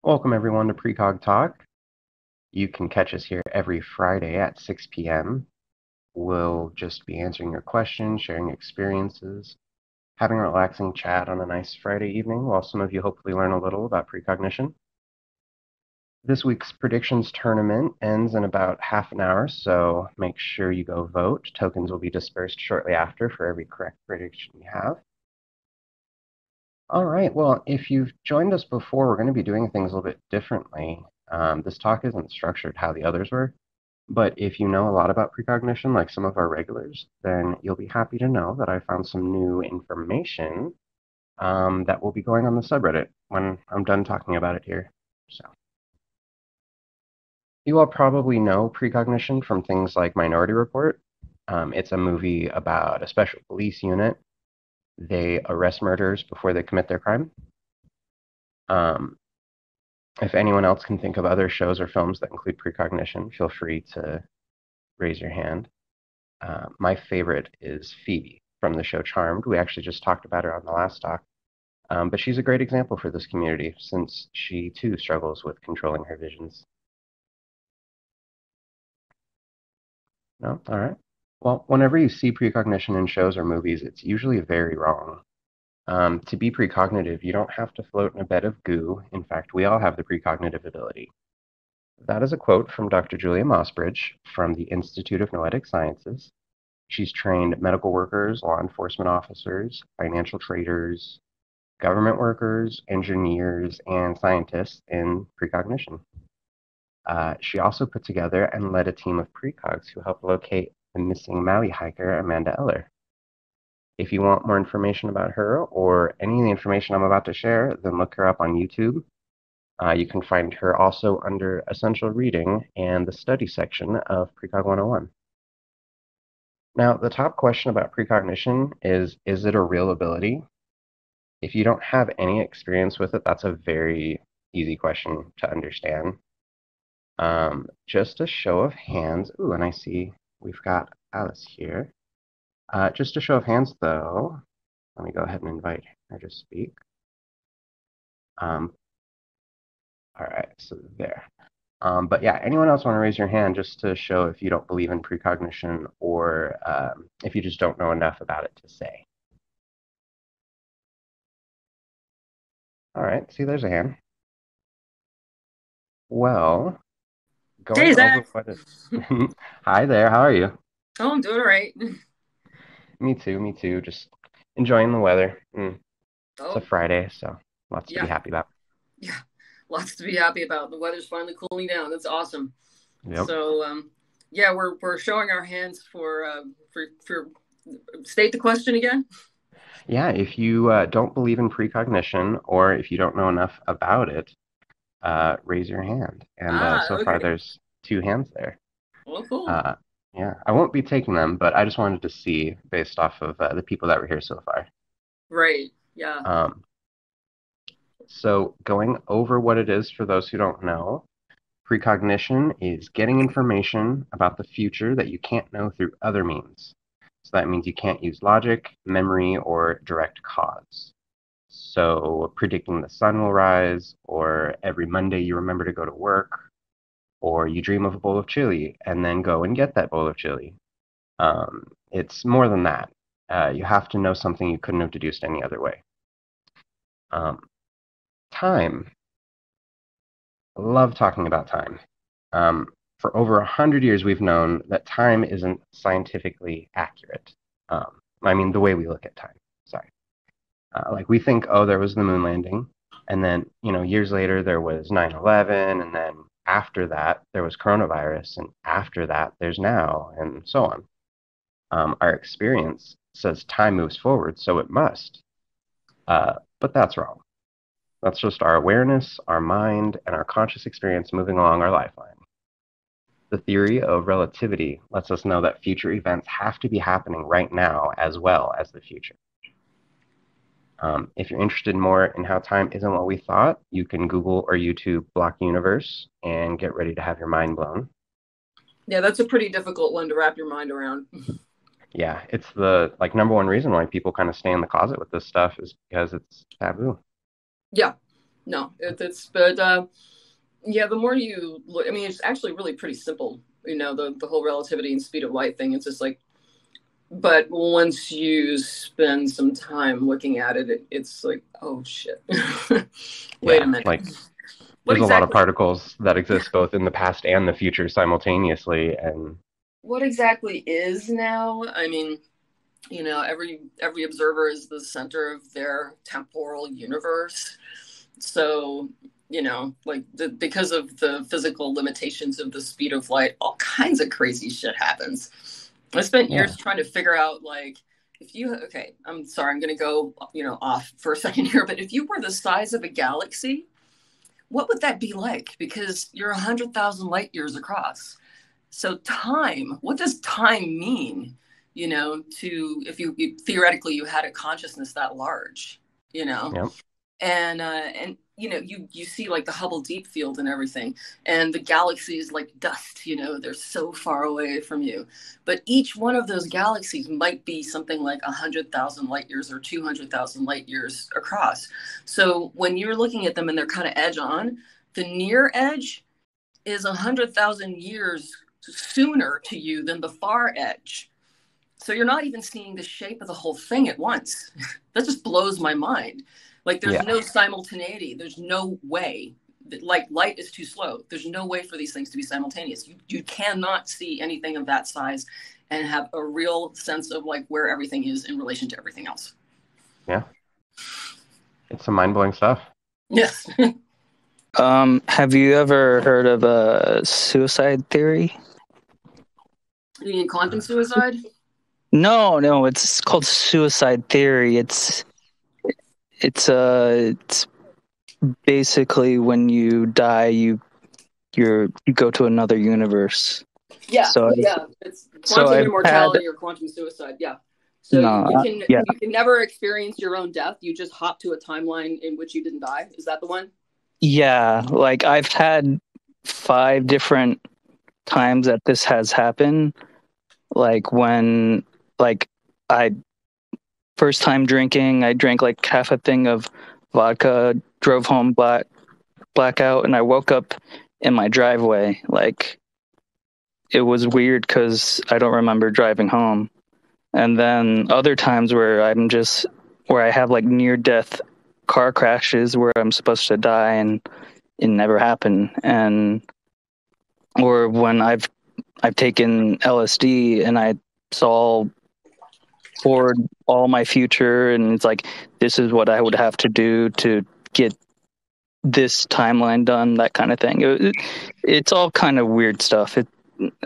Welcome everyone to Precog Talk. You can catch us here every Friday at 6 p.m. We'll just be answering your questions, sharing experiences, having a relaxing chat on a nice Friday evening while some of you hopefully learn a little about precognition. This week's predictions tournament ends in about half an hour, so make sure you go vote. Tokens will be dispersed shortly after for every correct prediction you have. All right, well, if you've joined us before, we're going to be doing things a little bit differently. This talk isn't structured how the others were, but if you know a lot about precognition, like some of our regulars, then you'll be happy to know that I found some new information that will be going on the subreddit when I'm done talking about it here. So, you all probably know precognition from things like Minority Report. It's a movie about a special police unit. They arrest murderers before they commit their crime. If anyone else can think of other shows or films that include precognition, feel free to raise your hand. My favorite is Phoebe from the show Charmed. We actually just talked about her on the last talk. But she's a great example for this community since she too struggles with controlling her visions. No? All right. Well, whenever you see precognition in shows or movies, it's usually very wrong. To be precognitive, you don't have to float in a bed of goo. In fact, we all have the precognitive ability. That is a quote from Dr. Julia Mossbridge from the Institute of Noetic Sciences. She's trained medical workers, law enforcement officers, financial traders, government workers, engineers, and scientists in precognition. She also put together and led a team of precogs who helped locate the missing Maui hiker, Amanda Eller. If you want more information about her or any of the information I'm about to share, then look her up on YouTube. You can find her also under Essential Reading and the Study section of Precog 101. Now, the top question about precognition is it a real ability? If you don't have any experience with it, that's a very easy question to understand. Just a show of hands. Ooh, and I see we've got Alice here. Just a show of hands, though. Let me go ahead and invite her to speak. All right, so there. But yeah, anyone else want to raise your hand just to show if you don't believe in precognition or if you just don't know enough about it to say? All right, see, there's a hand. Well, Hey, going over Zach. what it... Hi there, how are you? Oh, I'm doing all right. Me too. Just enjoying the weather. It's a Oh, Friday, so lots to be yeah, happy about. yeah. Lots to be happy about. The weather's finally cooling down. That's awesome. Yep. So, yeah, we're showing our hands for state the question again. Yeah, if you don't believe in precognition or if you don't know enough about it, raise your hand. And so far, Okay. there's two hands there. Well, cool. Uh, yeah, I won't be taking them, but I just wanted to see based off of the people that were here so far. Right. Yeah. Um, so going over what it is for those who don't know, precognition is getting information about the future that you can't know through other means. So that means you can't use logic, memory, or direct cause. So predicting the sun will rise, or every Monday you remember to go to work, or you dream of a bowl of chili and then go and get that bowl of chili. It's more than that. You have to know something you couldn't have deduced any other way. Um, Time. I love talking about time. Um, for over 100 years, we've known that time isn't scientifically accurate. I mean, the way we look at time. Sorry. Like we think, oh, there was the moon landing, and then years later there was 9/11, and then after that there was coronavirus, and after that there's now, and so on. Our experience says time moves forward, so it must. But that's wrong. That's just our awareness, our mind, and our conscious experience moving along our lifeline. The theory of relativity lets us know that future events have to be happening right now as well as the future. If you're interested more in how time isn't what we thought, you can Google or YouTube Block Universe and get ready to have your mind blown. Yeah, that's a pretty difficult one to wrap your mind around. Yeah, it's the number one reason why people kind of stay in the closet with this stuff is because it's taboo. Yeah. No, but yeah, the more you look, I mean, it's actually really pretty simple. The whole relativity and speed of light thing. It's just like, but once you spend some time looking at it, it's like, oh shit. Wait a minute. Like, there's a lot of particles that exist both in the past and the future simultaneously, and what exactly is now? I mean, every observer is the center of their temporal universe. So, because of the physical limitations of the speed of light, all kinds of crazy shit happens. I spent years trying to figure out, like, I'm sorry, I'm going to go, off for a second here, but if you were the size of a galaxy, what would that be like? Because you're 100,000 light years across. So time, what does time mean? If you theoretically you had a consciousness that large, Yep. and you see like the Hubble deep field and everything, and the galaxies like dust, they're so far away from you, but each one of those galaxies might be something like 100,000 light years or 200,000 light years across. So when you're looking at them and they're kind of edge on, the near edge is 100,000 years sooner to you than the far edge. So you're not even seeing the shape of the whole thing at once. That just blows my mind. Like, there's no simultaneity. There's no way. Like, light is too slow. There's no way for these things to be simultaneous. You cannot see anything of that size and have a real sense of like where everything is in relation to everything else. Yeah. It's some mind-blowing stuff. Yes. Have you ever heard of a suicide theory? You mean quantum suicide? No, it's called suicide theory. It's basically when you die, you go to another universe. Yeah, it's quantum immortality or quantum suicide. Yeah. So you can never experience your own death. You just hop to a timeline in which you didn't die. Is that the one? Yeah, like I've had 5 different times that this has happened. Like when, like, I first time drinking, I drank like half a thing of vodka, drove home blackout, and I woke up in my driveway. Like, it was weird because I don't remember driving home. And then other times where I have like near death car crashes where I'm supposed to die and it never happened. Or when I've taken LSD and I saw forward all my future, and it's like, this is what I would have to do to get this timeline done, that kind of thing. It's all kind of weird stuff.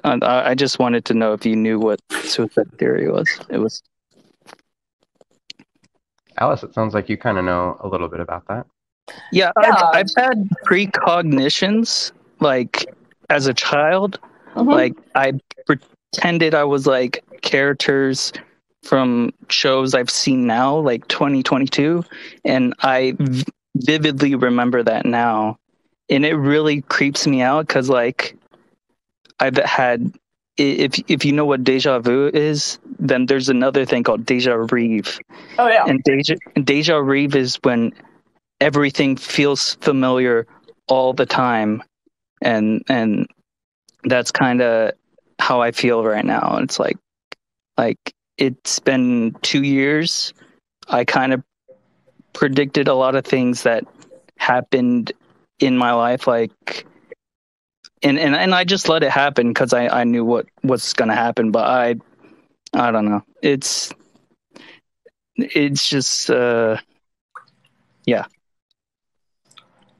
I just wanted to know if you knew what suicide theory was. Alice, it sounds like you kind of know a little bit about that. Yeah, I've had precognitions, like, as a child. Like, I pretended I was like characters from shows I've seen now, like 2022, and I vividly remember that now, and it really creeps me out because, like, I've had, if you know what déjà vu is, then there's another thing called déjà rêve. Oh yeah. And déjà rêve is when everything feels familiar all the time, and that's kind of how I feel right now. It's like it's been 2 years. I kind of predicted a lot of things that happened in my life, like, and I just let it happen because I knew what's going to happen. But I don't know. It's just yeah.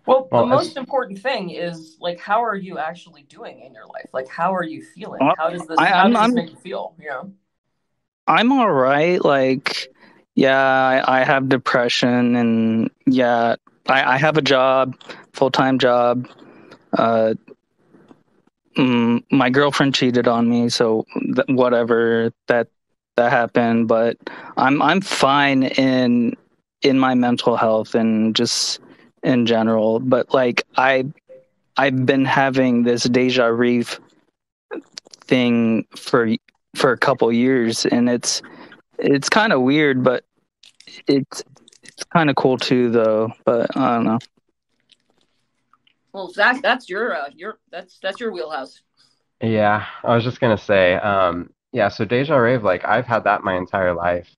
Well, the most important thing is, like, how are you actually doing in your life? Like, how are you feeling? How does this make you feel? I'm all right. Like, yeah, I have depression, and yeah, I have a job, full-time job. My girlfriend cheated on me, so whatever, that happened. But I'm fine in my mental health and just in general. But like, I've been having this déjà rêve thing for a couple years, and it's kind of weird, but it's kind of cool too, though. But I don't know. Well, Zach, that's your that's your wheelhouse. Yeah, I was just gonna say, yeah, so Deja Rave, like I've had that my entire life.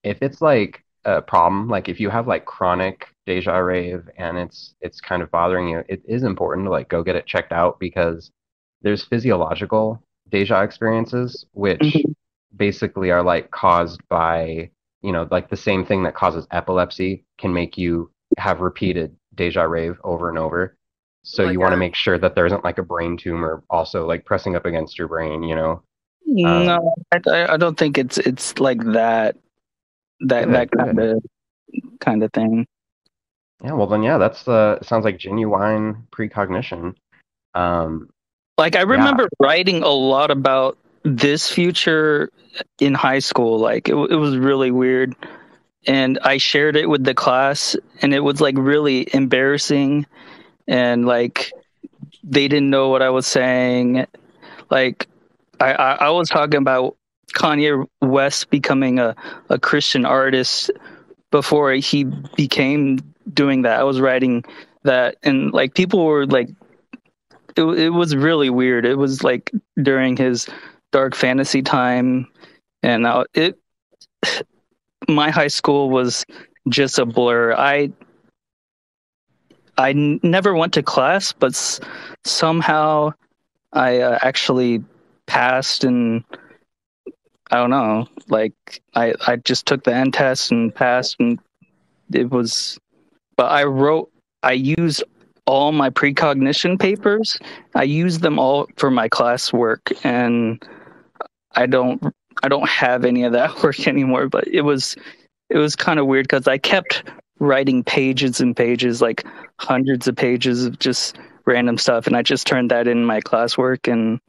If it's like a problem, like if you have like chronic Deja Rave and it's kind of bothering you, it is important to like go get it checked out because there's physiological Deja experiences, which Mhm. basically are like caused by, like the same thing that causes epilepsy can make you have repeated Deja Rave over and over. So you Like want to a make sure that there isn't like a brain tumor also like pressing up against your brain. Um, No, I don't think it's like that good, good. kind of thing. Yeah, well then, yeah, that's it sounds like genuine precognition. Um, Like I yeah. remember writing a lot about this future in high school. Like it was really weird, and I shared it with the class, and it was like really embarrassing, and like they didn't know what I was saying. Like I was talking about Kanye West becoming a Christian artist before he became doing that. I was writing that, and like people were like, it was really weird. It was like during his dark fantasy time, and it my high school was just a blur. I never went to class, but somehow I actually passed, and I don't know. Like I just took the end test and passed, and it was. But I used all my precognition papers. I used them all for my classwork, and I don't I don't have any of that work anymore. But it was kind of weird because I kept writing pages and pages, like hundreds of pages of just random stuff, and I just turned that in my classwork and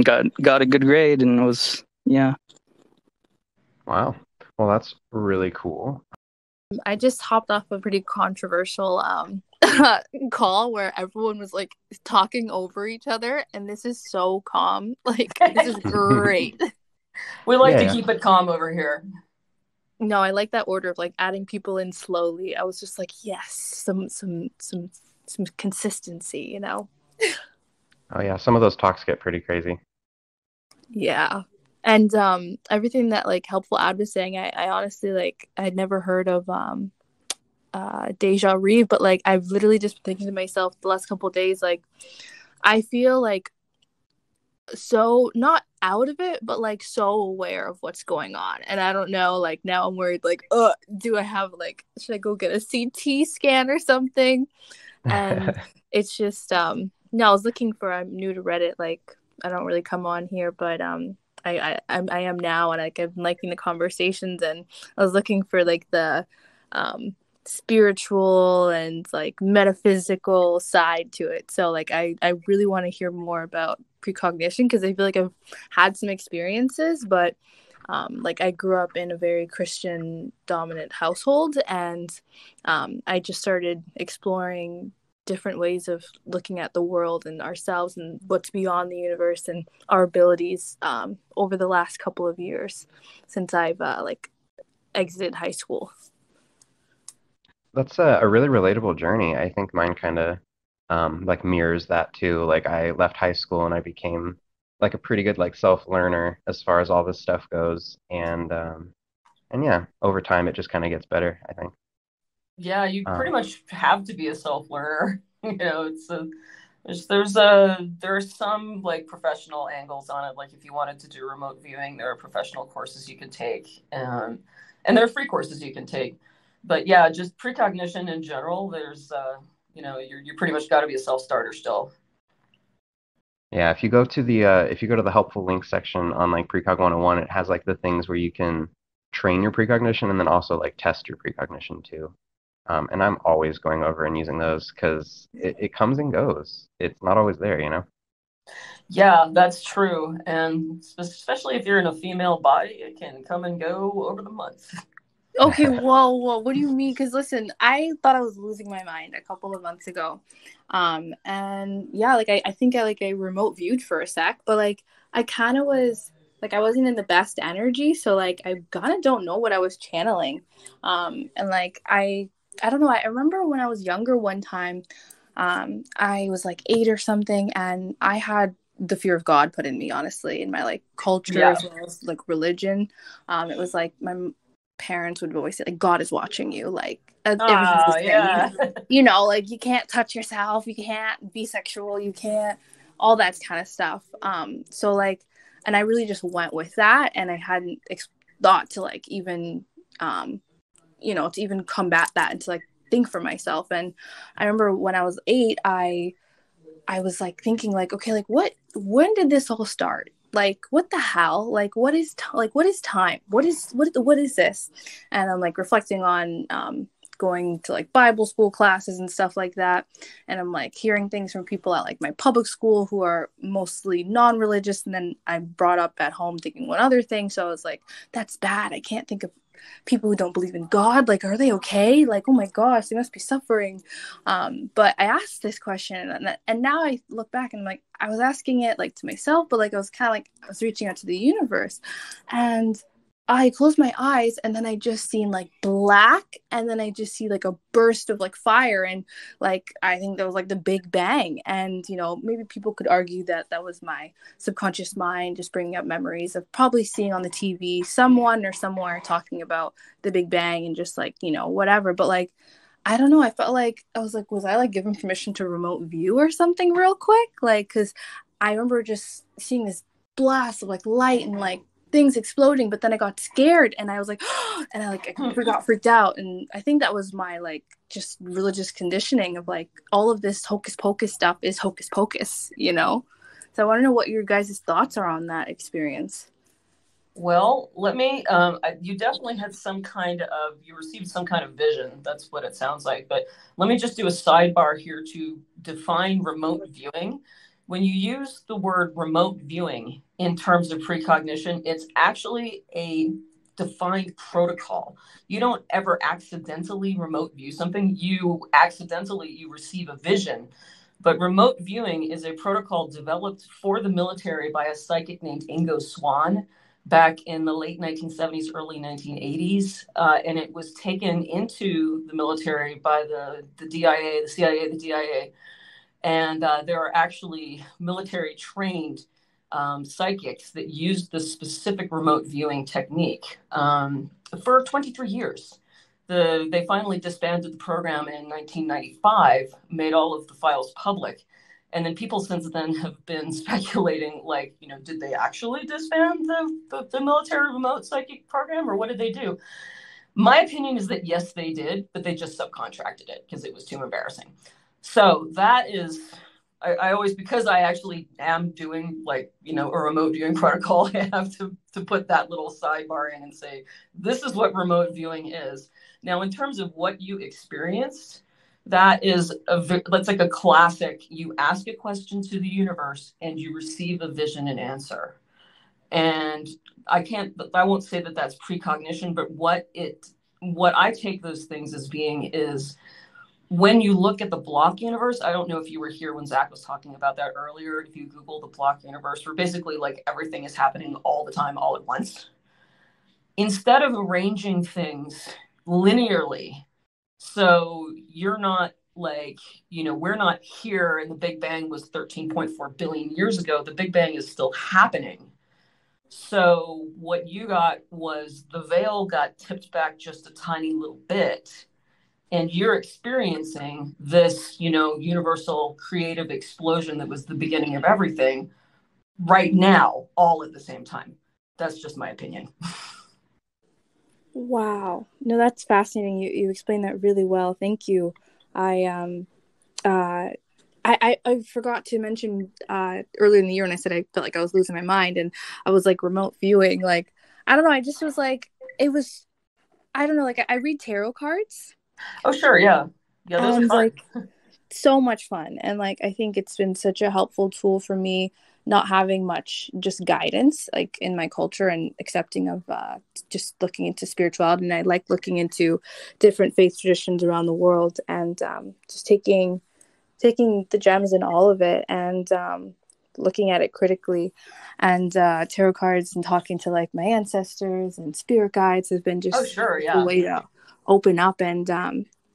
got a good grade, and it was yeah. Wow. Well, that's really cool. I just hopped off a pretty controversial call where everyone was like talking over each other, and this is so calm. Like this is great. we like Yeah, to yeah. keep it calm over here. No, I like that order of like adding people in slowly. I was just like, yes, some consistency. Oh yeah, some of those talks get pretty crazy. Yeah. And everything that like Helpful Ad was saying, I honestly like I'd never heard of Deja Rêvé, but like I've literally just been thinking to myself the last couple of days, like I feel like so not out of it, but like so aware of what's going on. And I don't know, like now I'm worried, like, do I have like should I go get a CT scan or something? And it's just no, I was looking for I'm new to Reddit, like I don't really come on here, but I am now, and like I've been liking the conversations, and I was looking for like the spiritual and like metaphysical side to it. So like I really want to hear more about precognition because I feel like I've had some experiences, but like I grew up in a very Christian dominant household, and I just started exploring different ways of looking at the world and ourselves and what's beyond the universe and our abilities over the last couple of years since I've like exited high school. That's a really relatable journey. I think mine kind of like mirrors that too. Like I left high school and I became like a pretty good like self-learner as far as all this stuff goes. And yeah, over time it just kind of gets better, I think. Yeah, you pretty Um, much have to be a self-learner. It's there are some like professional angles on it. Like if you wanted to do remote viewing, there are professional courses you can take, and there are free courses you can take. But yeah, just precognition in general, there's you pretty much got to be a self-starter still. yeah, if you go to the helpful links section on like Precog 101, it has like the things where you can train your precognition and then also like test your precognition too. And I'm always going over and using those because it comes and goes. It's not always there. Yeah, that's true. And especially if you're in a female body, it can come and go over the months. Okay, whoa, what do you mean? Because listen, I thought I was losing my mind a couple of months ago. And yeah, like I think I like I remote viewed for a sec, but like I kind of was like I wasn't in the best energy, so like I kind of don't know what I was channeling. And like I don't know, I remember when I was younger one time, I was like 8 or something, and I had the fear of God put in me, honestly, in my like culture as well as like religion. It was like my parents would always say like, God is watching you, like everything's the same. You know, like you can't touch yourself, you can't be sexual, you can't, all that kind of stuff. So like, and I really just went with that, and I hadn't thought to like even you know, to even combat that and to like think for myself. And I remember when I was 8, I was like thinking like, okay, like when did this all start? Like, what the hell? Like, what is time? What is this? And I'm like reflecting on going to like Bible school classes and stuff like that. And I'm like hearing things from people at like my public school who are mostly non-religious. And then I brought up at home thinking one other thing. So I was like, that's bad. I can't think of people who don't believe in God. Like, are they okay? Like, oh my gosh, they must be suffering. But I asked this question, and now I look back and I'm like, I was asking it like to myself, but like I was kind of like, I was reaching out to the universe. And I closed my eyes, and then I just seen like black, and then I just see like a burst of like fire, and like I think that was like the Big Bang. And you know, maybe people could argue that that was my subconscious mind just bringing up memories of probably seeing on the TV someone or somewhere talking about the Big Bang and just like, you know, whatever. But like, I don't know, I felt like I was like, was I like given permission to remote view or something real quick? Like, because I remember just seeing this blast of like light and like things exploding, but then I got scared, and I was like and I got freaked out. And I think that was my like just religious conditioning of like, all of this hocus pocus stuff is hocus pocus, you know. So I want to know what your guys' thoughts are on that experience. Well, let me, you definitely had you received some kind of vision. That's what it sounds like. But let me just do a sidebar here to define remote viewing. When you use the word remote viewing in terms of precognition, it's actually a defined protocol. You don't ever accidentally remote view something. You receive a vision. But remote viewing is a protocol developed for the military by a psychic named Ingo Swann back in the late 1970s, early 1980s. And it was taken into the military by the DIA, the CIA, the DIA. And there are actually military trained psychics that used this specific remote viewing technique for 23 years. They finally disbanded the program in 1995, made all of the files public. And then people since then have been speculating, like, you know, did they actually disband the military remote psychic program, or what did they do? My opinion is that yes, they did, but they just subcontracted it because it was too embarrassing. So that is, I always, because I actually am doing like, you know, a remote viewing protocol, I have to put that little sidebar in and say, this is what remote viewing is. Now, in terms of what you experienced, that's like a classic. You ask a question to the universe and you receive a vision and answer. And I won't say that that's precognition, but what I take those things as being is, when you look at the block universe, I don't know if you were here when Zach was talking about that earlier. If you Google the block universe, where basically like everything is happening all the time, all at once, instead of arranging things linearly, so you're not like, you know, we're not here and the Big Bang was 13.4 billion years ago. The Big Bang is still happening. So what you got was the veil got tipped back just a tiny little bit. And you're experiencing this, you know, universal creative explosion that was the beginning of everything right now, all at the same time. That's just my opinion. Wow. No, that's fascinating. You explained that really well. Thank you. I forgot to mention earlier in the year when I said I felt like I was losing my mind, and I was like remote viewing. Like, I don't know. I just was like, it was, I don't know. Like, I read tarot cards. Oh, sure. Yeah. Yeah. Those are fun. Like, so much fun. And like, I think it's been such a helpful tool for me, not having much just guidance like in my culture, and accepting of just looking into spirituality. And I like looking into different faith traditions around the world, and just taking the gems in all of it, and looking at it critically. And tarot cards and talking to like my ancestors and spirit guides has been just a way to open up. And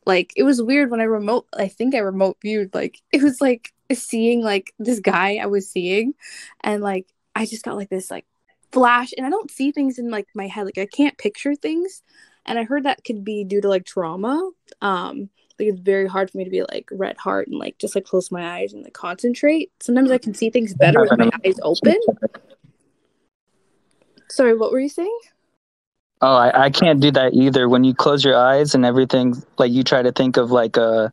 like it was weird when I think I remote viewed, like it was like seeing like this guy I was seeing, and like I just got like this like flash, and I don't see things in like my head, like I can't picture things, and I heard that could be due to like trauma. Like it's very hard for me to be like red heart and like just like close my eyes and like concentrate. Sometimes I can see things better with my eyes open. Sorry, what were you saying? Oh, I can't do that either. When you close your eyes and everything, like you try to think of like a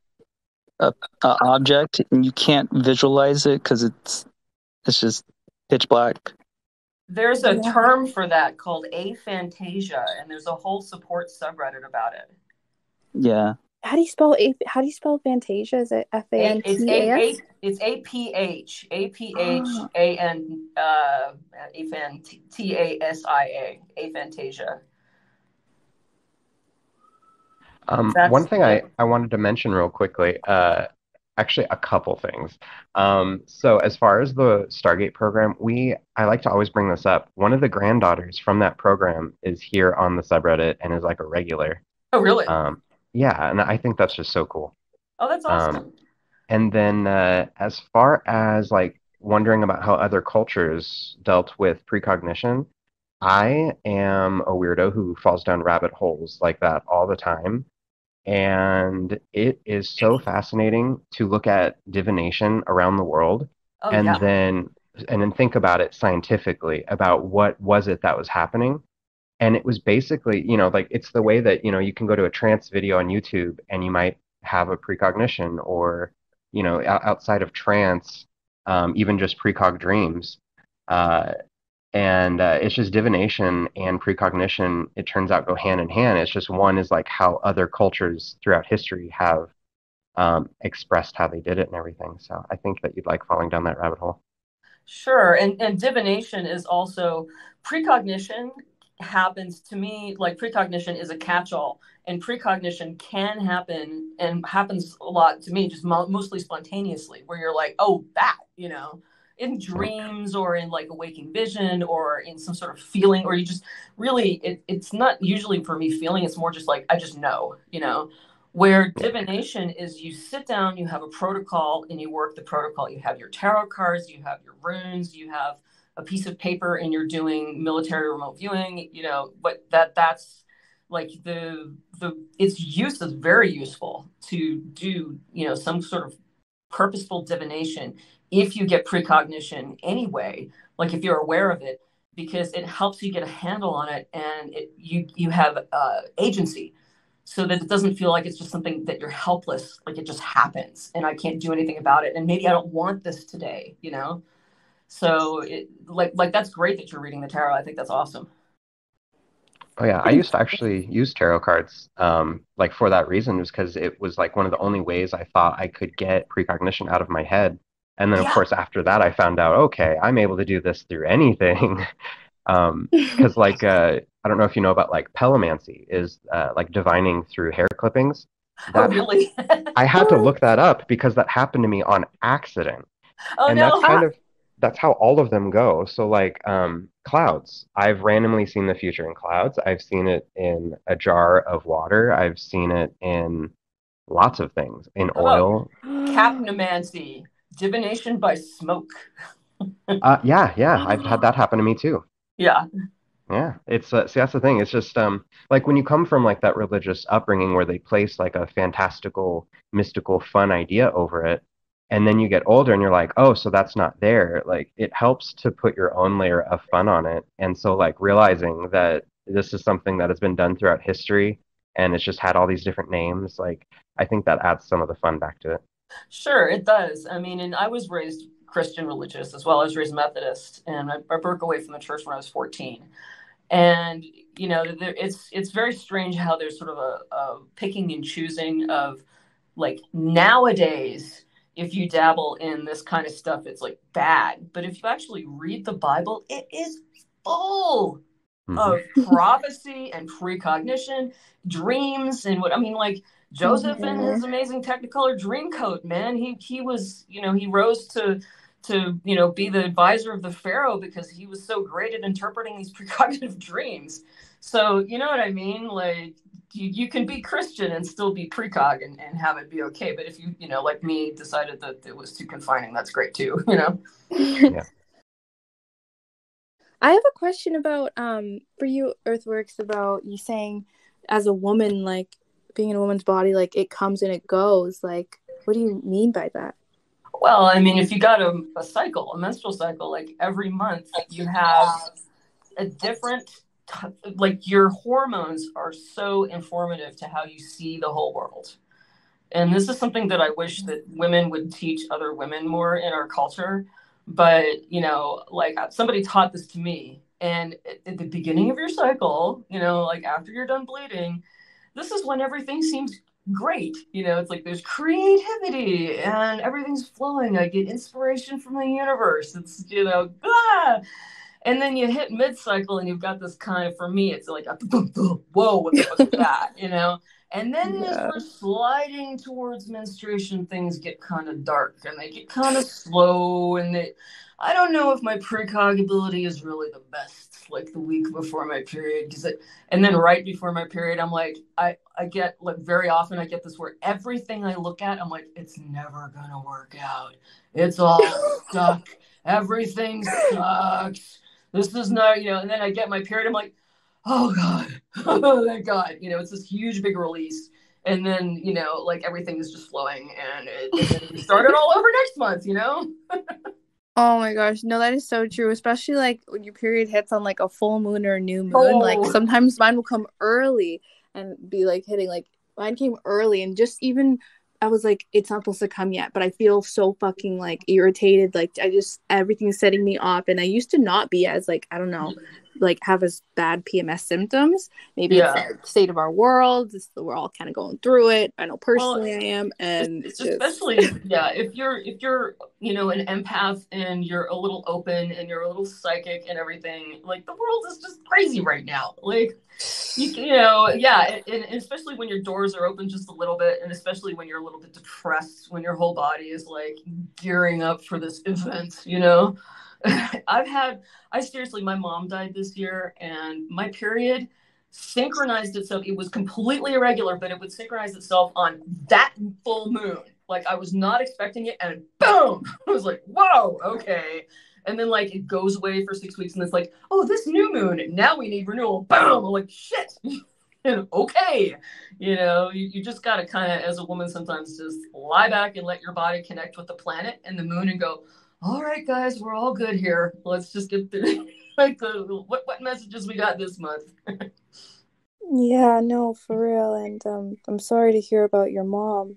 object and you can't visualize it because it's just pitch black. There's a term for that called aphantasia, and there's a whole support subreddit about it. Yeah. How do you spell Fantasia? Is it F-A-N-T-A-S? It's A-P-H A-P-H-A-N T-A-S-I-A, aphantasia. One thing I wanted to mention real quickly, actually a couple things. So as far as the Stargate program, I like to always bring this up. One of the granddaughters from that program is here on the subreddit and is like a regular. Oh, really? Yeah, and I think that's just so cool. Oh, that's awesome. And then as far as like wondering about how other cultures dealt with precognition, I am a weirdo who falls down rabbit holes like that all the time. And it is so fascinating to look at divination around the world and then think about it scientifically about what was it that was happening. And it was basically, like it's the way that, you can go to a trance video on YouTube and you might have a precognition or, outside of trance, even just precog dreams. And it's just divination and precognition, it turns out, go hand in hand. It's just one is like how other cultures throughout history have expressed how they did it and everything. So I think that you'd like falling down that rabbit hole. Sure. And divination is also precognition happens to me, like precognition is a catch-all, and precognition can happen and happens a lot to me just mostly spontaneously, where you're like, oh, that, in dreams or in like a waking vision or in some sort of feeling, or you just really, it's not usually for me feeling, it's more just like, I just know, where divination is you sit down, you have a protocol and you work the protocol. You have your tarot cards, you have your runes, you have a piece of paper and you're doing military remote viewing, but that's like its use is very useful to do, some sort of purposeful divination if you get precognition anyway, like if you're aware of it, because it helps you get a handle on it and you have agency, so that it doesn't feel like it's just something that you're helpless, like it just happens and I can't do anything about it and maybe I don't want this today, So like that's great that you're reading the tarot. I think that's awesome. Oh yeah, I used to actually use tarot cards, like for that reason, was because it was like one of the only ways I thought I could get precognition out of my head. And then of course after that I found out, okay, I'm able to do this through anything. Because like I don't know if you know about like pelomancy is like divining through hair clippings. Oh really? I had to look that up because that happened to me on accident. Oh and no. That's how all of them go. So like clouds, I've randomly seen the future in clouds. I've seen it in a jar of water. I've seen it in lots of things, in oil. Capnomancy, divination by smoke. Yeah, I've had that happen to me too. Yeah. Yeah, it's see, that's the thing. It's just like when you come from like that religious upbringing where they place like a fantastical, mystical, fun idea over it, and then you get older and you're like, oh, so that's not there. Like it helps to put your own layer of fun on it. And so like realizing that this is something that has been done throughout history and it's just had all these different names, like I think that adds some of the fun back to it. Sure, it does. I mean, and I was raised Christian religious as well. I was raised Methodist, and I broke away from the church when I was 14. And it's very strange how there's sort of a picking and choosing of like nowadays. If you dabble in this kind of stuff, it's like bad. But if you actually read the Bible, it is full of prophecy and precognition, dreams, and like Joseph in his amazing Technicolor Dreamcoat, man. He was, he rose to be the advisor of the Pharaoh because he was so great at interpreting these precognitive dreams. So you know what I mean? Like you can be Christian and still be precog and have it be okay. But if you know, like me, decided that it was too confining, that's great too, you know? Yeah. I have a question about for you, Earthworks, about you saying as a woman, like being in a woman's body, like it comes and it goes. Like, what do you mean by that? Well, I mean, if you got a cycle, a menstrual cycle, like every month you have a different, like your hormones are so informative to how you see the whole world. And this is something that I wish that women would teach other women more in our culture. But, you know, like somebody taught this to me. And at the beginning of your cycle, you know, like after you're done bleeding, this is when everything seems great. You know, it's like there's creativity and everything's flowing. I get inspiration from the universe. It's, you know, and then you hit mid-cycle and you've got this kind of, for me, it's like, whoa, what the fuck is that, you know? And then as we're sliding towards menstruation, things get kind of dark and they get kind of slow. And I don't know if my precog ability is really the best, like the week before my period. And then right before my period, I'm like, I get, like, very often I get this where everything I look at, I'm like, it's never going to work out. It's all stuck. Everything sucks. This is not, you know, and then I get my period, I'm like, oh God, oh thank God. You know, it's this huge, big release. And then, you know, like everything is just flowing and it started all over next month, you know? Oh my gosh, no, that is so true. Especially like when your period hits on like a full moon or a new moon. Like sometimes mine will come early and be like hitting, like mine came early and just even I was like, it's not supposed to come yet, but I feel so fucking like irritated. Like everything's setting me off. And I used to not be as like, I don't know, like have as bad PMS symptoms. Maybe it's like the state of our world. We're all kind of going through it. I know personally I am. And it's especially, if you're, you know, an empath and you're a little open and you're a little psychic and everything, like the world is just crazy right now. Like, you know, and especially when your doors are open just a little bit, and especially when you're a little bit depressed, when your whole body is like gearing up for this event, you know. Seriously, my mom died this year and my period synchronized itself. It was completely irregular, but it would synchronize itself on that full moon. Like I was not expecting it, and boom, I was like, whoa, okay. And then like it goes away for 6 weeks and it's like, oh, this new moon, now we need renewal. Boom. I'm like, shit. Okay. You know, you just got to kind of, as a woman, sometimes just lie back and let your body connect with the planet and the moon and go, all right, guys, we're all good here. Let's just get through like what messages we got this month. Yeah, no, for real. And I'm sorry to hear about your mom.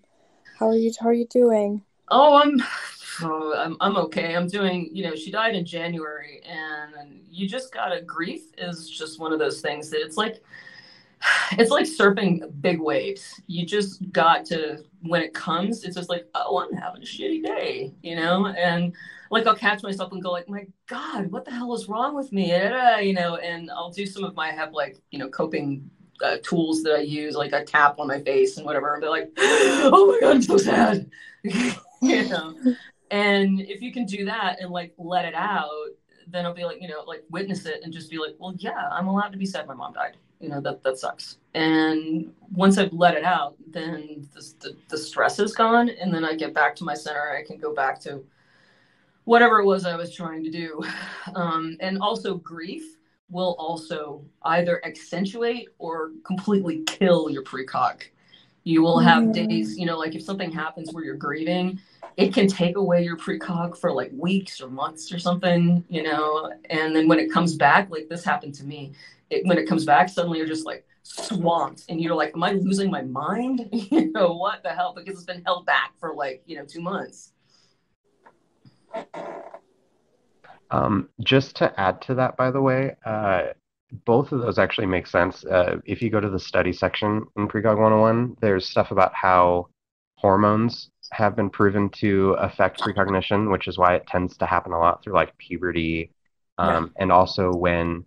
How are you doing? Oh, I'm okay. I'm doing, you know, she died in January, and you just gotta, grief is just one of those things that it's like surfing big waves. You just got to, when it comes, it's just like, oh, I'm having a shitty day, you know? And like, I'll catch myself and go like, my God, what the hell is wrong with me? You know, and I'll do some of my, I have like, you know, coping tools that I use, like I tap on my face and whatever, and be like, oh my God, I'm so sad. You know? And if you can do that and like let it out, then I'll be like, you know, like witness it and just be like, well, yeah, I'm allowed to be sad my mom died. You know, that sucks. And once I've let it out, then the stress is gone. And then I get back to my center. I can go back to whatever it was I was trying to do. And also grief will also either accentuate or completely kill your precog. You will have days, you know, like if something happens where you're grieving, it can take away your precog for like weeks or months or something, you know. And then when it comes back, like this happened to me, when it comes back, suddenly you're just like swamped and you're like, am I losing my mind? You know, what the hell? Because it's been held back for like, you know, 2 months. Just to add to that, by the way, both of those actually make sense. If you go to the study section in Precog 101, there's stuff about how hormones have been proven to affect precognition, which is why it tends to happen a lot through like puberty, and also when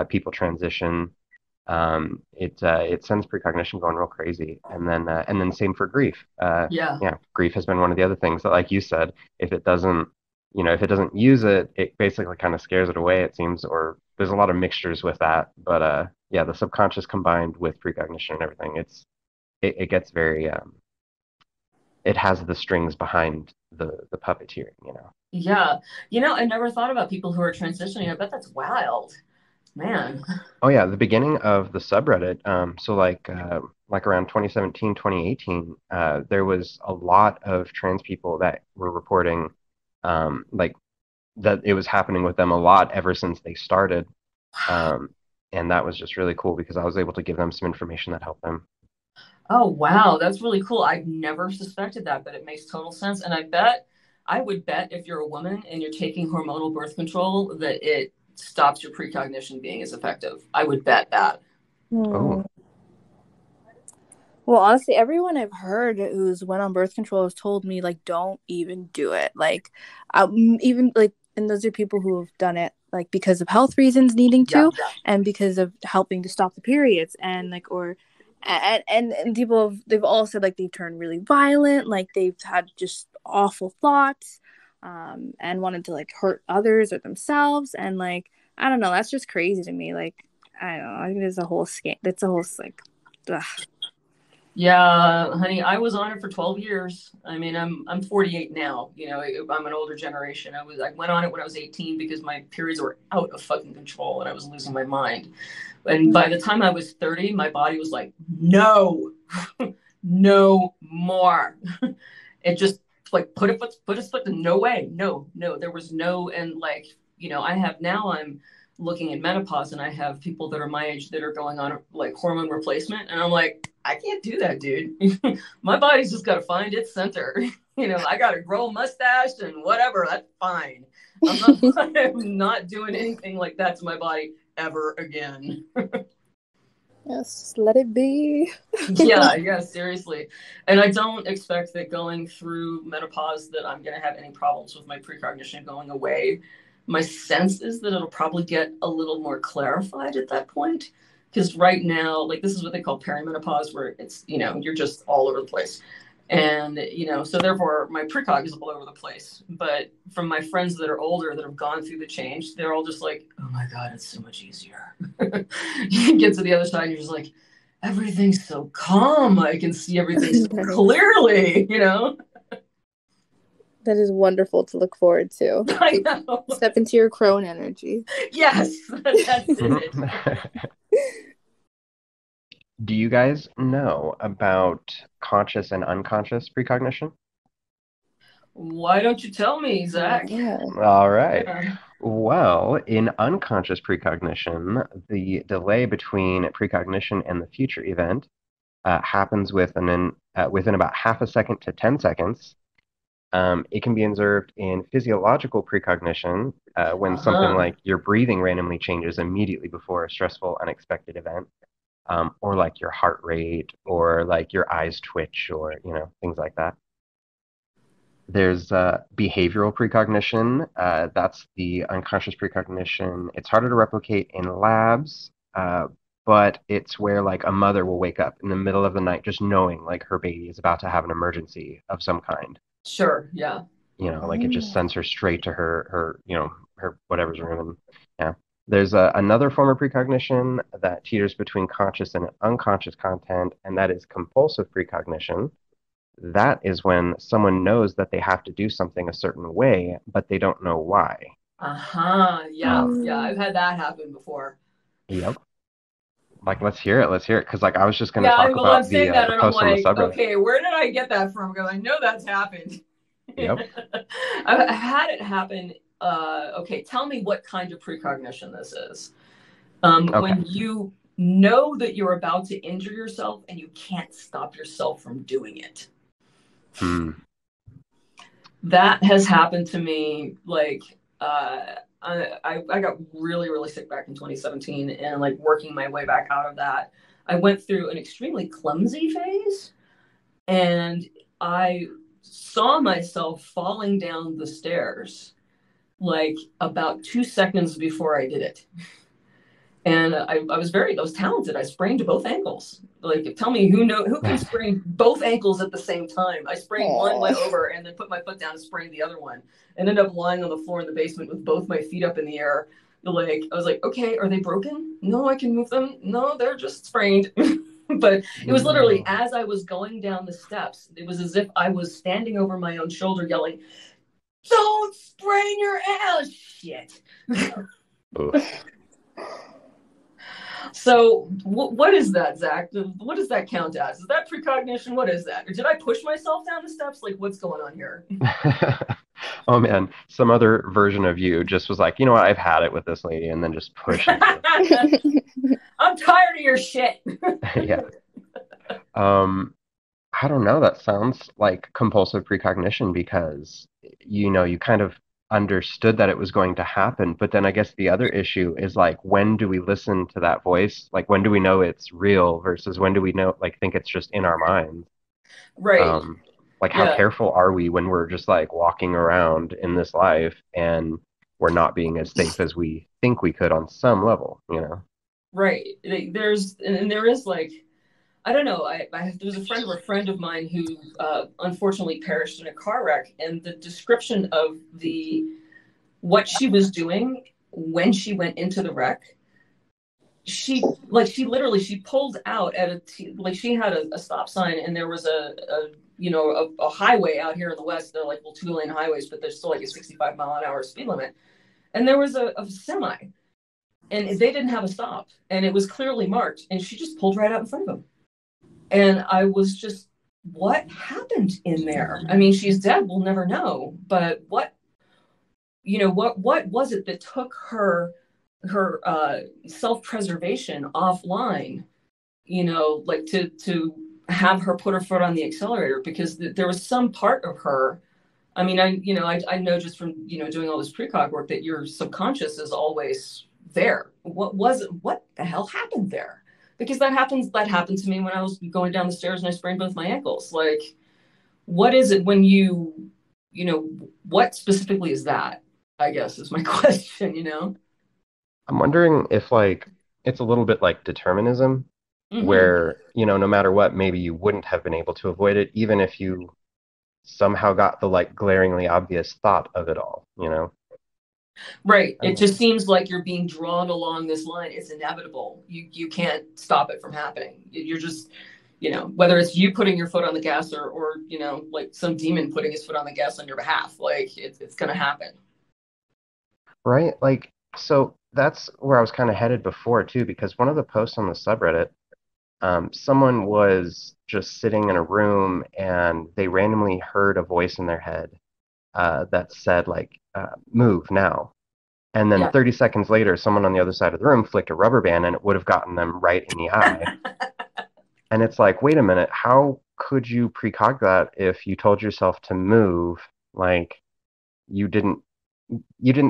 people transition, it sends precognition going real crazy. And then same for grief. Grief has been one of the other things that, like you said, if it doesn't use it, it basically kind of scares it away, it seems, or there's a lot of mixtures with that. But yeah, the subconscious combined with precognition and everything, it gets very it has the strings behind the puppeteering, you know. Yeah. I never thought about people who are transitioning. I bet that's wild, man. Oh yeah, the beginning of the subreddit, so like around 2017, 2018, there was a lot of trans people that were reporting like that it was happening with them a lot ever since they started. Um, and that was just really cool because I was able to give them some information that helped them. Oh, wow. That's really cool. I've never suspected that, but it makes total sense. And I would bet if you're a woman and you're taking hormonal birth control that it stops your precognition being as effective. I would bet that. Oh, Well, honestly, everyone I've heard who's went on birth control has told me, like, don't even do it. Like, even, like, and those are people who have done it, like, because of health reasons needing to, and because of helping to stop the periods, and, like, and people they've all said, like, they've turned really violent, like, they've had just awful thoughts, and wanted to, like, hurt others or themselves, and, like, I don't know, that's just crazy to me. Like, I don't know, I think there's a whole scam. That's a whole, like, ugh. Yeah, honey, I was on it for 12 years. I mean, I'm 48 now. I'm an older generation. I went on it when I was 18 because my periods were out of fucking control and I was losing my mind. And by the time I was 30, my body was like, no, no more. It just like put its foot to no way. No, there was no, and like, I'm looking at menopause and I have people that are my age that are going on like hormone replacement. And I'm like, I can't do that, dude. My body's just got to find its center. I got to grow a mustache and whatever. That's fine. I'm not doing anything like that to my body ever again. Yes, just let it be. Yeah, seriously. And I don't expect that going through menopause that I'm going to have any problems with my precognition going away. My sense is that it'll probably get a little more clarified at that point. Because right now, like, this is what they call perimenopause, where it's, you're just all over the place. And, so therefore my precog is all over the place. But from my friends that are older that have gone through the change, they're all just like, oh my God, it's so much easier. You get to the other side and you're just like, everything's so calm. I can see everything so clearly, That is wonderful to look forward to. I know. Step into your crone energy. Yes, that's it. Do you guys know about conscious and unconscious precognition? Why don't you tell me, Zach? Yeah. All right. Yeah. Well, in unconscious precognition, the delay between precognition and the future event happens within about half a second to 10 seconds. It can be observed in physiological precognition when something like your breathing randomly changes immediately before a stressful, unexpected event, or like your heart rate, or like your eyes twitch, or things like that. There's behavioral precognition. That's the unconscious precognition. It's harder to replicate in labs, but it's where like a mother will wake up in the middle of the night just knowing like her baby is about to have an emergency of some kind. Sure, yeah. Like it just sends her straight to her whatever's room. And yeah. There's another form of precognition that teeters between conscious and unconscious content, and that is compulsive precognition. That is when someone knows that they have to do something a certain way, but they don't know why. Yeah, I've had that happen before. Yep. Like, let's hear it, because like I was just going to talk about the post on the subreddit. Okay, where did I get that from? Because I know that's happened. Yep. I've had it happen. Okay, tell me what kind of precognition this is. Okay. When you know that you're about to injure yourself and you can't stop yourself from doing it. That has happened to me. Like, I got really, really sick back in 2017, and like working my way back out of that, I went through an extremely clumsy phase, and I saw myself falling down the stairs like about 2 seconds before I did it. And I was talented. I sprained both ankles. Like, tell me who can sprain both ankles at the same time. I sprained one, went over, and then put my foot down and sprained the other one. And ended up lying on the floor in the basement with both my feet up in the air, Like, I was like, okay, are they broken? No, I can move them. No, they're just sprained. But it was literally as I was going down the steps, it was as if I was standing over my own shoulder yelling, don't sprain your ass, shit. So what is that, Zach? What does that count as? Is that precognition? What is that? Or did I push myself down the steps? Like, what's going on here? Oh man, some other version of you just was like, you know what, I've had it with this lady, and then just pushed it. I'm tired of your shit. Yeah. I don't know. That sounds like compulsive precognition because, you know, you kind of understood that it was going to happen. But then I guess the other issue is like, when do we listen to that voice? Like, when do we know it's real versus when do we know, like, think it's just in our minds? Right. Like, how careful are we when we're just like walking around in this life and we're not being as safe as we think we could on some level, you know? Right. There is like, I don't know. There was a friend of mine who unfortunately perished in a car wreck, and the description of what she was doing when she went into the wreck, she pulled out at she had a stop sign, and there was a highway out here in the West. They're like, well, 2-lane highways, but there's still like a 65-mile-an-hour speed limit, and there was a semi, and they didn't have a stop, and it was clearly marked, and she just pulled right out in front of him. And I was just, what happened in there? I mean, she's dead. We'll never know. But what was it that took her self-preservation offline, like to have her put her foot on the accelerator? Because there was some part of her. I mean, I know just from, doing all this precog work that your subconscious is always there. What the hell happened there? Because that happened to me when I was going down the stairs and I sprained both my ankles. Like, what is it when what specifically is that, I guess, is my question, I'm wondering if, like, it's a little bit like determinism, where, no matter what, maybe you wouldn't have been able to avoid it, even if you somehow got the, like, glaringly obvious thought of it all, Right. It just seems like you're being drawn along this line. It's inevitable. You can't stop it from happening. You're just, whether it's you putting your foot on the gas or like some demon putting his foot on the gas on your behalf, like it's going to happen. Right. Like, so that's where I was kind of headed before too, because one of the posts on the subreddit, someone was just sitting in a room and they randomly heard a voice in their head that said, like, move now. And then 30 seconds later, someone on the other side of the room flicked a rubber band and it would have gotten them right in the eye. And it's like, wait a minute, how could you precog that if you told yourself to move? Like, you didn't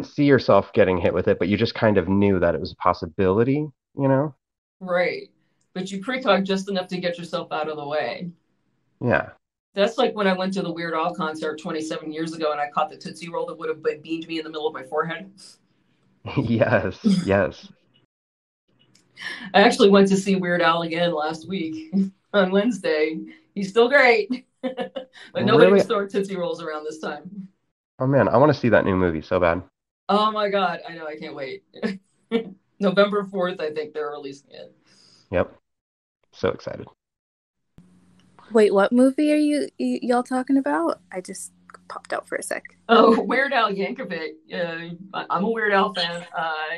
see yourself getting hit with it, but you just kind of knew that it was a possibility, Right. But you precog just enough to get yourself out of the way. Yeah. That's like when I went to the Weird Al concert 27 years ago and I caught the Tootsie Roll that would have beamed me in the middle of my forehead. Yes. I actually went to see Weird Al again last week on Wednesday. He's still great. But nobody was throwing Tootsie Rolls around this time. Oh man, I want to see that new movie so bad. Oh my God. I know. I can't wait. November 4th, I think they're releasing it. Yep. So excited. Wait, what movie are y'all talking about? I just popped out for a sec. Oh, Weird Al Yankovic. I'm a Weird Al fan.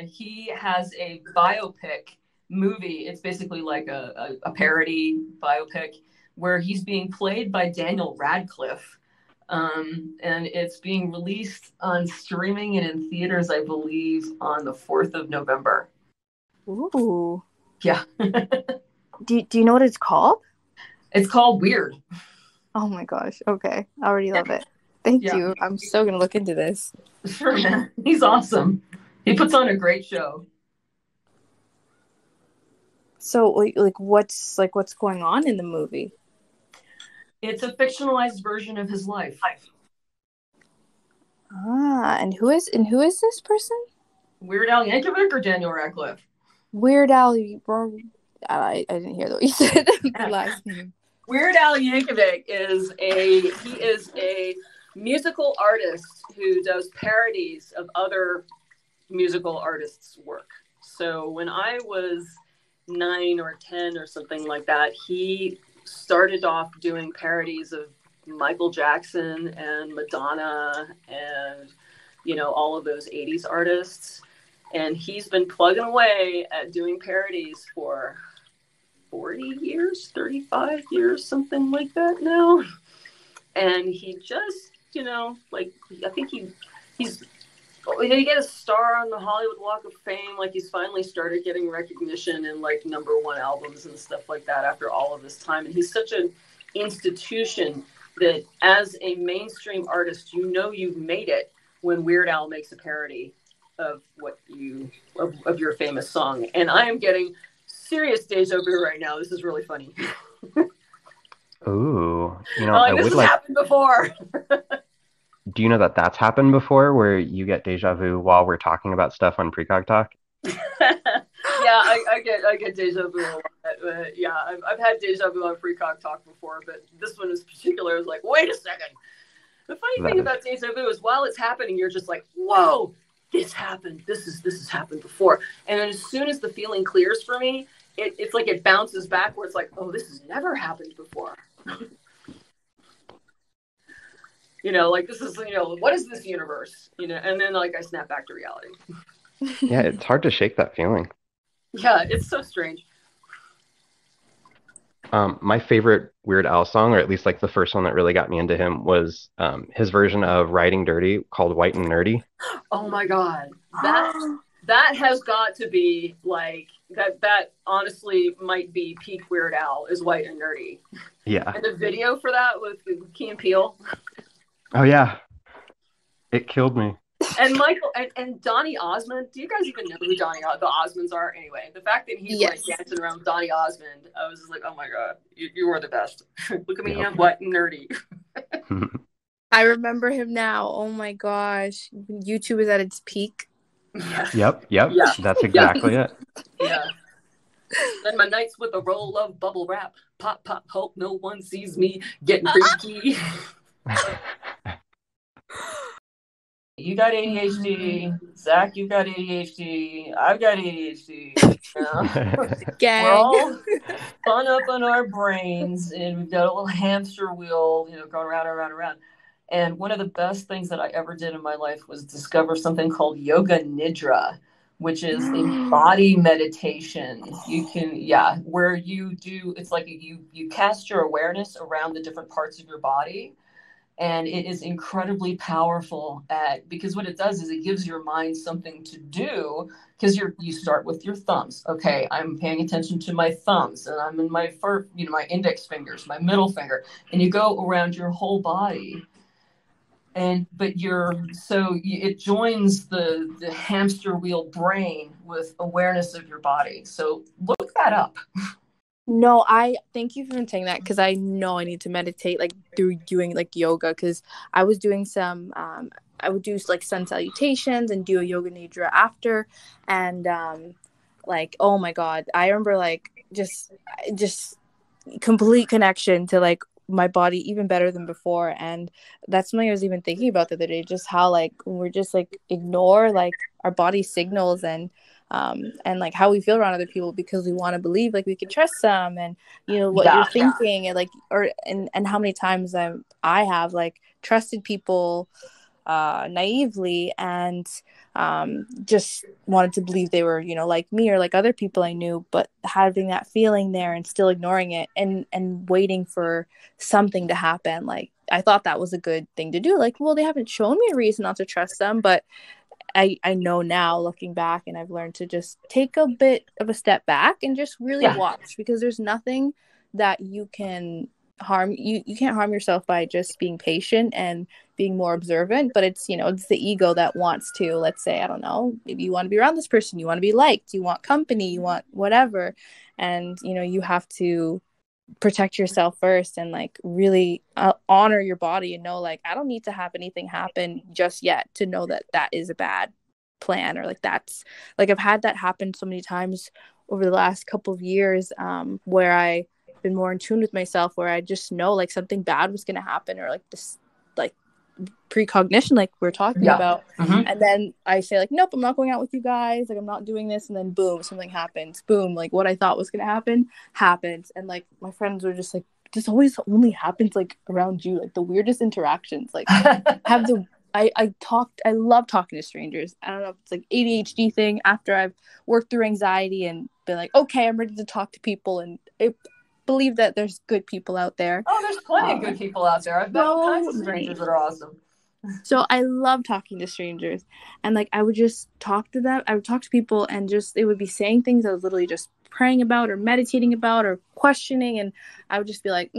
He has a biopic movie. It's basically like a parody biopic where he's being played by Daniel Radcliffe. And it's being released on streaming and in theaters, I believe, on the 4th of November. Ooh. Yeah. Do you know what it's called? It's called Weird. Oh my gosh. Okay. I already love it. Thank you. I'm so going to look into this. Sure, man. He's awesome. He puts on a great show. So what's going on in the movie? It's a fictionalized version of his life. And who is this person? Weird Al Yankovic or Daniel Radcliffe? Weird Al. I didn't hear what you said. The last name. Weird Al Yankovic is a musical artist who does parodies of other musical artists work. So when I was 9 or 10 or something like that, he started off doing parodies of Michael Jackson and Madonna and, you know, all of those 80s artists. And he's been plugging away at doing parodies for 40 years, 35 years, something like that now. And he just, you know, like, I think he's, did he get a star on the Hollywood Walk of Fame? Like, he's finally started getting recognition in, like, #1 albums and stuff like that after all of this time. And he's such an institution that as a mainstream artist, you know you've made it when Weird Al makes a parody of of your famous song. And I am getting serious deja vu right now. This is really funny. Ooh, you know, This has happened before. Do you know that that's happened before, where you get deja vu while we're talking about stuff on Precog Talk? Yeah, I get deja vu a lot. Yeah, I've had deja vu on Precog Talk before, but this one in particular is like, wait a second. The funny thing about deja vu is while it's happening, you're just like, whoa, this happened. This has happened before. And then as soon as the feeling clears for me, it's like it bounces back where it's like, oh, this has never happened before. You know, like, this is, you know, what is this universe? You know, and then, like, I snap back to reality. Yeah, it's hard to shake that feeling. Yeah, it's so strange. My favorite Weird Al song, or at least, like, the first one that really got me into him, was his version of Riding Dirty called White and Nerdy. Oh, my God. That has got to be, like, that honestly might be peak Weird Al, is White and Nerdy. Yeah. And the video for that with Key and Peele. Oh, yeah. It killed me. And Michael and Donny Osmond. Do you guys even know who the Osmonds are? Anyway, the fact that he's like dancing around with Donny Osmond, I was just like, oh my God, you are the best. Look at me, I'm White and Nerdy. I remember him now. Oh my gosh. YouTube is at its peak. Yep. Yeah. That's exactly it. Yeah. Then my nights with a roll of bubble wrap. Pop, pop, hope no one sees me getting freaky. You got ADHD. Zach, you got ADHD. I've got ADHD. We're all spun up in our brains, and we've got a little hamster wheel, you know, going round and round and round. And one of the best things that I ever did in my life was discover something called Yoga Nidra, which is a body meditation. You can, where you do, it's like you cast your awareness around the different parts of your body. And it is incredibly powerful because what it does is it gives your mind something to do, because you start with your thumbs. Okay, I'm paying attention to my thumbs, and I'm in my my index fingers, my middle finger, and you go around your whole body. But it joins the hamster wheel brain with awareness of your body. So look that up. No, I thank you for saying that, because I know I need to meditate, like, through doing like yoga, because I was doing some I would do like sun salutations and do a yoga nidra after, and like, oh my God, I remember like just complete connection to like my body even better than before. And that's something I was even thinking about the other day, just how like we're just like ignore like our body signals and like how we feel around other people, because we want to believe like we can trust them, and you know what you're thinking, and like and how many times I have like trusted people naively, and just wanted to believe they were, you know, like me or like other people I knew, but having that feeling there and still ignoring it and waiting for something to happen. Like, I thought that was a good thing to do. Like, well, they haven't shown me a reason not to trust them, but I know now, looking back, and I've learned to just take a bit of a step back and just really watch, because there's nothing that you can harm. You can't harm yourself by just being patient and being more observant, but it's, you know, it's the ego that wants to, let's say, I don't know, maybe you want to be around this person, you want to be liked, you want company, you want whatever, and you know, you have to protect yourself first and like really honor your body and know, like, I don't need to have anything happen just yet to know that that is a bad plan, or like that's like, I've had that happen so many times over the last couple of years, where I've been more in tune with myself, where I just know like something bad was going to happen, or like this, like precognition, like we're talking about. Mm-hmm. And then I say like, nope, I'm not going out with you guys. Like, I'm not doing this. And then boom, something happens. Boom, like what I thought was going to happen happens. And like my friends were just like, this always only happens like around you, like the weirdest interactions. Like I love talking to strangers. I don't know if it's like ADHD thing after I've worked through anxiety and been like, okay, I'm ready to talk to people, and I believe that there's good people out there. Oh, there's plenty of good people out there. I've met all kinds of strangers that are awesome. So I love talking to strangers, and like I would just talk to them. I would talk to people, and just they would be saying things I was literally just praying about or meditating about or questioning, and I would just be like,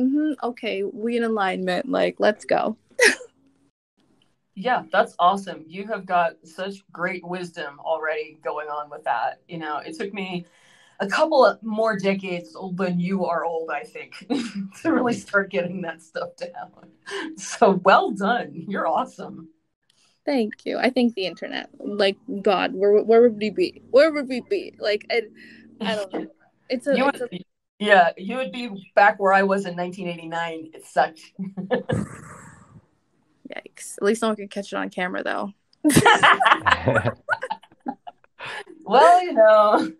okay, we in alignment, like let's go. Yeah, that's awesome. You have got such great wisdom already going on with that. You know, it took me a couple of more decades than you are old, I think, to really start getting that stuff down. So well done. You're awesome. Thank you. I think the internet, like God, where would we be? Where would we be? Like, I don't know. You would be back where I was in 1989. It sucked. Yikes. At least no one can catch it on camera, though. Well, you know.